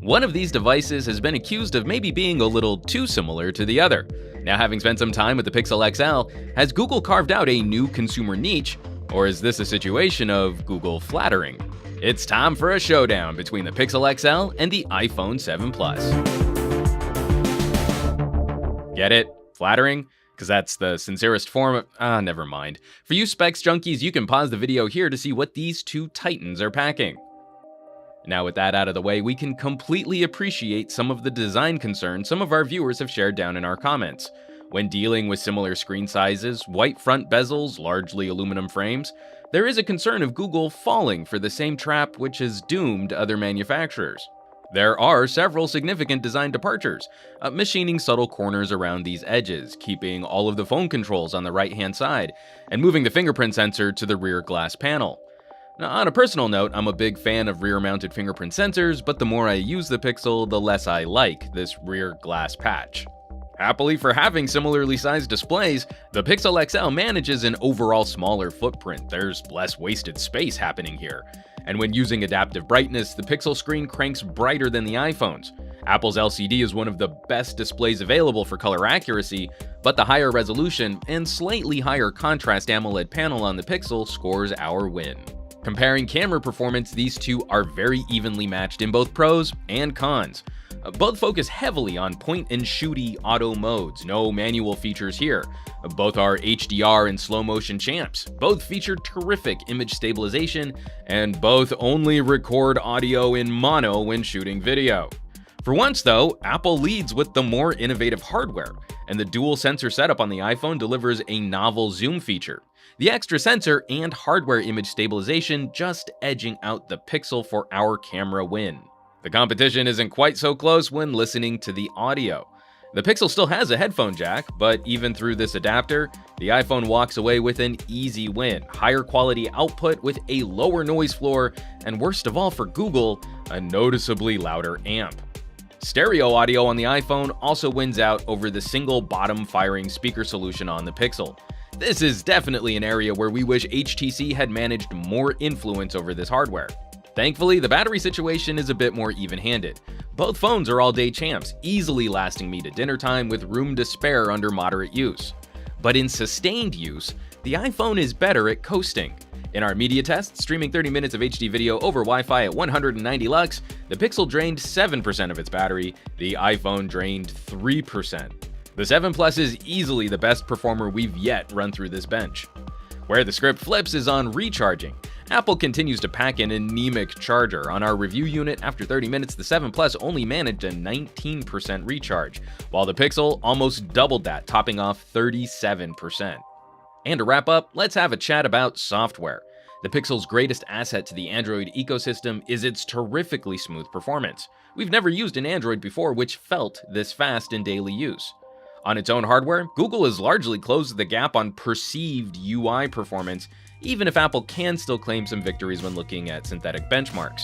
One of these devices has been accused of maybe being a little too similar to the other. Now, having spent some time with the Pixel XL, has Google carved out a new consumer niche, or is this a situation of Google flattering? It's time for a showdown between the Pixel XL and the iPhone 7 Plus. Get it? Flattering? Because that's the sincerest form of... never mind. For you specs junkies, you can pause the video here to see what these two titans are packing. Now with that out of the way, we can completely appreciate some of the design concerns some of our viewers have shared down in our comments. When dealing with similar screen sizes, white front bezels, largely aluminum frames, there is a concern of Google falling for the same trap which has doomed other manufacturers. There are several significant design departures, machining subtle corners around these edges, keeping all of the phone controls on the right-hand side, and moving the fingerprint sensor to the rear glass panel. Now, on a personal note, I'm a big fan of rear-mounted fingerprint sensors, but the more I use the Pixel, the less I like this rear glass patch. Happily for having similarly sized displays, the Pixel XL manages an overall smaller footprint. There's less wasted space happening here. And when using adaptive brightness, the Pixel screen cranks brighter than the iPhone's. Apple's LCD is one of the best displays available for color accuracy, but the higher resolution and slightly higher contrast AMOLED panel on the Pixel scores our win. Comparing camera performance, these two are very evenly matched in both pros and cons. Both focus heavily on point-and-shooty auto modes, no manual features here. Both are HDR and slow-motion champs. Both feature terrific image stabilization, and both only record audio in mono when shooting video. For once though, Apple leads with the more innovative hardware, and the dual sensor setup on the iPhone delivers a novel zoom feature. The extra sensor and hardware image stabilization just edging out the Pixel for our camera win. The competition isn't quite so close when listening to the audio. The Pixel still has a headphone jack, but even through this adapter, the iPhone walks away with an easy win. Higher quality output with a lower noise floor, and worst of all for Google, a noticeably louder amp. Stereo audio on the iPhone also wins out over the single bottom firing speaker solution on the Pixel. This is definitely an area where we wish HTC had managed more influence over this hardware. Thankfully, the battery situation is a bit more even-handed. Both phones are all-day champs, easily lasting me to dinner time with room to spare under moderate use. But in sustained use, the iPhone is better at coasting. In our media test, streaming 30 minutes of HD video over Wi-Fi at 190 lux, the Pixel drained 7% of its battery, the iPhone drained 3%. The 7 Plus is easily the best performer we've yet run through this bench. Where the script flips is on recharging. Apple continues to pack an anemic charger. On our review unit, after 30 minutes, the 7 Plus only managed a 19% recharge, while the Pixel almost doubled that, topping off 37%. And to wrap up, let's have a chat about software. The Pixel's greatest asset to the Android ecosystem is its terrifically smooth performance. We've never used an Android before which felt this fast in daily use. On its own hardware, Google has largely closed the gap on perceived UI performance, even if Apple can still claim some victories when looking at synthetic benchmarks.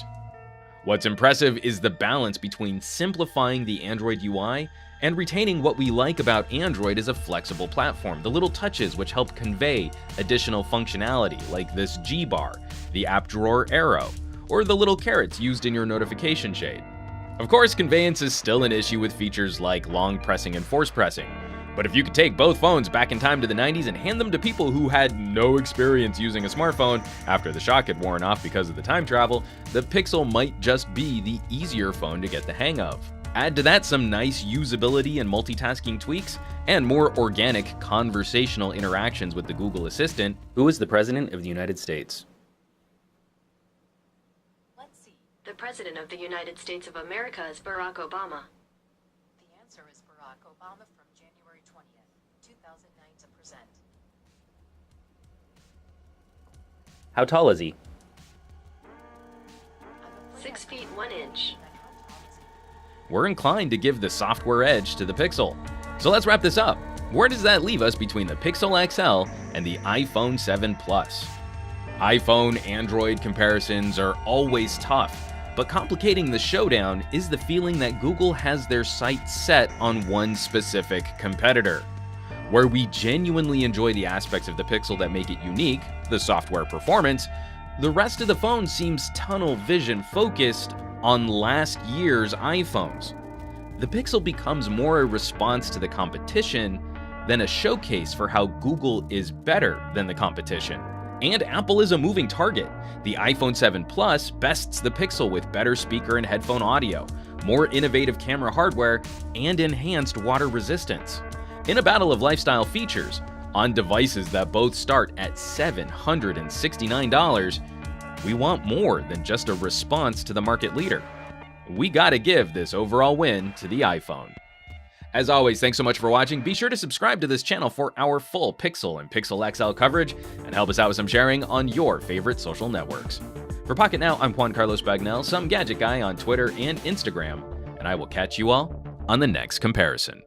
What's impressive is the balance between simplifying the Android UI and retaining what we like about Android as a flexible platform, the little touches which help convey additional functionality like this G-bar, the app drawer arrow, or the little carrots used in your notification shade. Of course, conveyance is still an issue with features like long pressing and force pressing, but if you could take both phones back in time to the 90s and hand them to people who had no experience using a smartphone after the shock had worn off because of the time travel, the Pixel might just be the easier phone to get the hang of. Add to that some nice usability and multitasking tweaks, and more organic conversational interactions with the Google Assistant. Who is the President of the United States? The President of the United States of America is Barack Obama. The answer is Barack Obama from January 20th, 2009 to present. How tall is he? 6 feet 1 inch. We're inclined to give the software edge to the Pixel. So let's wrap this up. Where does that leave us between the Pixel XL and the iPhone 7 Plus? iPhone-Android comparisons are always tough, but complicating the showdown is the feeling that Google has their sights set on one specific competitor. Where we genuinely enjoy the aspects of the Pixel that make it unique, the software performance, the rest of the phone seems tunnel vision focused on last year's iPhones. The Pixel becomes more a response to the competition than a showcase for how Google is better than the competition. And Apple is a moving target. The iPhone 7 Plus bests the Pixel with better speaker and headphone audio, more innovative camera hardware, and enhanced water resistance. In a battle of lifestyle features, on devices that both start at $769, we want more than just a response to the market leader. We gotta give this overall win to the iPhone. As always, thanks so much for watching. Be sure to subscribe to this channel for our full Pixel and Pixel XL coverage, and help us out with some sharing on your favorite social networks. For Pocket Now, I'm Juan Carlos Bagnell, some gadget guy on Twitter and Instagram, and I will catch you all on the next comparison.